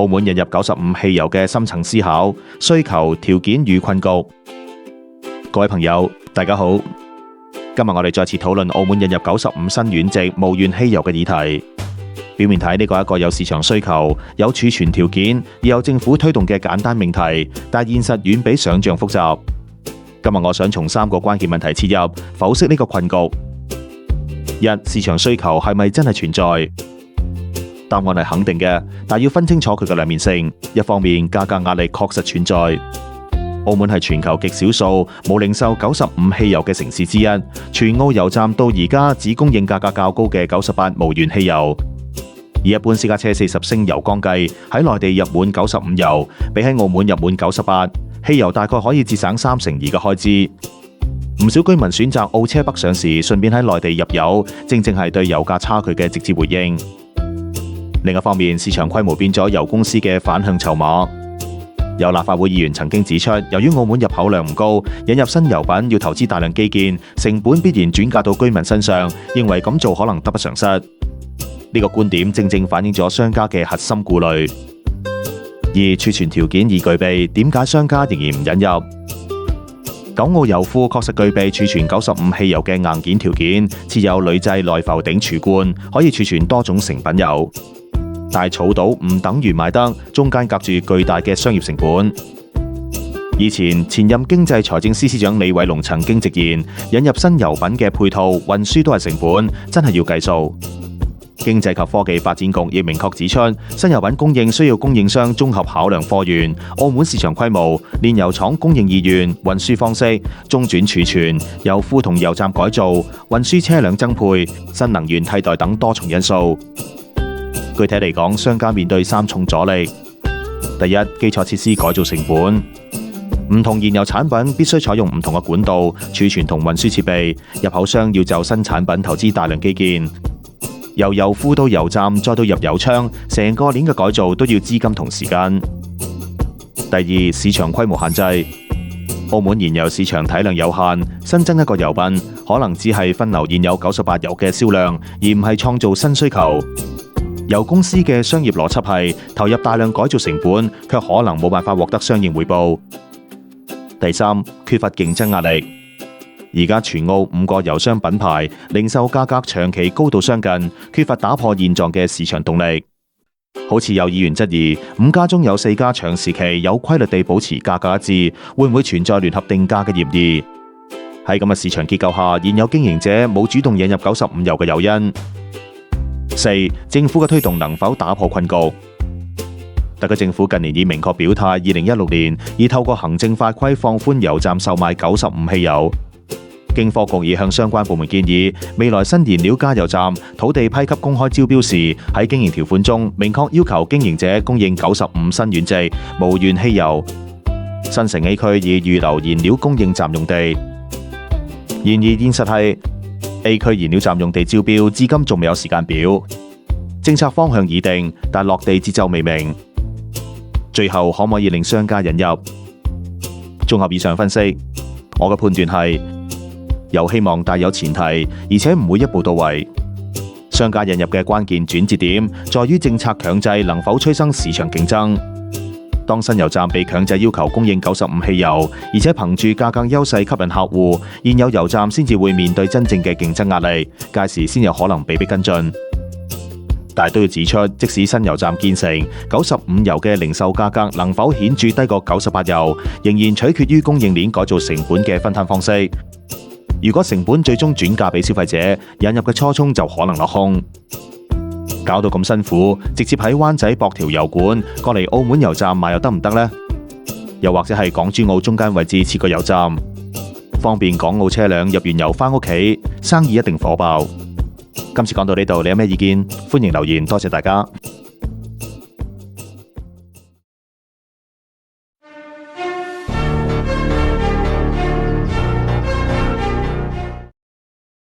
澳門引入95汽油嘅深層思考、需求、條件與困局。各位朋友，大家好，今日我哋再次討論澳門引入95新遠值無鉛汽油嘅議題。表面睇呢個係一個有市場需求、有儲存條件，而有政府推動嘅簡單命題，但現實遠比想象複雜。今日我想從3個關鍵問題切入，剖析呢個困局。1、市場需求係咪真係存在？答案係肯定嘅，但要分清楚佢嘅兩面性。一方面，價格壓力確實存在。澳門係全球極少數冇零售95汽油嘅城市之一，全澳油站到而家只供應價格較高嘅98無鉛汽油。以一般私家車40升油缸計，喺內地入滿95油，比喺澳門入滿98，汽油大概可以節省32%嘅開支。唔少居民選擇澳車北上時，順便喺內地入油，正係對油價差距嘅直接回應。另一方面，市場規模變咗油公司嘅反向籌碼。有立法會議員曾經指出，由於澳門入口量唔高，引入新油品要投資大量基建，成本必然轉嫁到居民身上，認為咁做可能得不償失。呢個觀點正反映咗商家嘅核心顧慮。2、儲存條件已具備，點解商家仍然唔引入？九澳油庫確實具備儲存95汽油嘅硬件條件，設有鋁製內浮頂儲罐，可以儲存多種成品油。但係儲到唔等於買得，中間夾住巨大嘅商業成本。以前前任經濟財政司司長李偉龍曾經直言，引入新油品嘅配套運輸都係成本，真係要計數。經濟及科技發展局亦明確指出，新油品供應需要供應商綜合考量貨源、澳門市場規模、煉油廠供應意願、運輸方式、中轉儲存、油庫同油站改造、運輸車輛增配、新能源替代等多重因素。具體嚟講，商家面對3重阻力。第一，基礎設施改造成本。唔同燃油產品必須採用唔同嘅管道、儲存同運輸設備，入口商要就新產品投資大量基建。由油庫到油站再到入油倉，成個鏈嘅改造都要資金同時間。第二，市場規模限制。澳門燃油市場體量有限，新增一個油品可能只係分流現有98油嘅銷量，而唔係創造新需求。油公司嘅商業邏輯係投入大量改造成本，卻可能冇辦法獲得相應回報。第三，缺乏競爭壓力。而家全澳5個油商品牌零售價格長期高度相近，缺乏打破現狀嘅市場動力。好似有議員質疑，5家中有4家長時期有規律地保持價格一致，會唔會存在聯合定價嘅嫌疑？喺咁嘅市場結構下，現有經營者冇主動引入95油嘅誘因。4、政府嘅推動能否打破困局？特區政府近年已明確表態，2016年已透過行政法規放寬油站售賣95汽油。經科局已向相關部門建議，未來新燃料加油站土地批給公開招標時，喺經營條款中明確要求經營者供應95新遠值無鉛汽油。新城 A 區已預留燃料供應站用地。然而現實係A 區燃料站用地招標至今仲未有時間表，政策方向已定，但落地節奏未明。最後可唔可以令商家引入？綜合以上分析，我嘅判斷係有希望，但有前提，而且唔會一步到位。商家引入嘅關鍵轉折點在於政策強制能否催生市場競爭。當新油站被強制要求供應95汽油，而且憑住價格優勢吸引客戶，現有油站先至會面對真正嘅競爭壓力，屆時先有可能被迫跟進。但係都要指出，即使新油站建成，95油嘅零售價格能否顯著低過98油，仍然取決於供應鏈改造成本嘅分攤方式。如果成本最終轉嫁俾消費者，引入嘅初衷就可能落空。搞到咁辛苦，直接喺灣仔駁條油管過嚟澳門油站賣又得唔得呢？又或者係港珠澳中間位置設個油站，方便港澳車輛入完油返屋企，生意一定火爆。今次講到呢度，你有咩意見？歡迎留言，多謝大家。